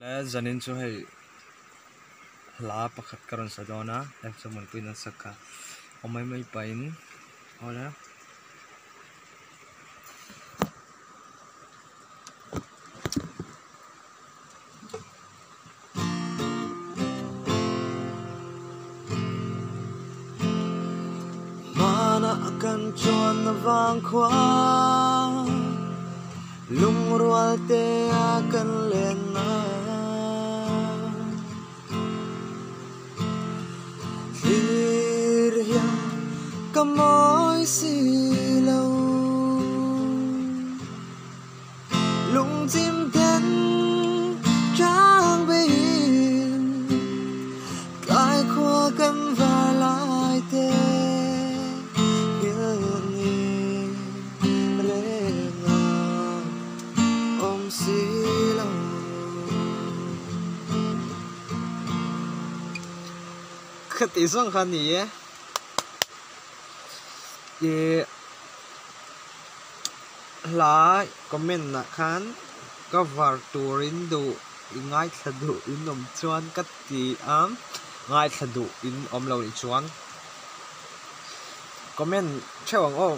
Le zanin chu hei la pakhat karon sadona em chaman pina saka omai mai pain ola mana akan chuan na wang khwa lung rual te akan len na Kamoi si lâu lung chim ten trang bên cái khoa căn và lại te hiền nhỉ rê ngà om si lâu khát tí sang khăn nhỉ ye lai comment na khan cover turin du ngai thadu in om chuan kat ti ngai thadu in om lo ni chuan comment chawang o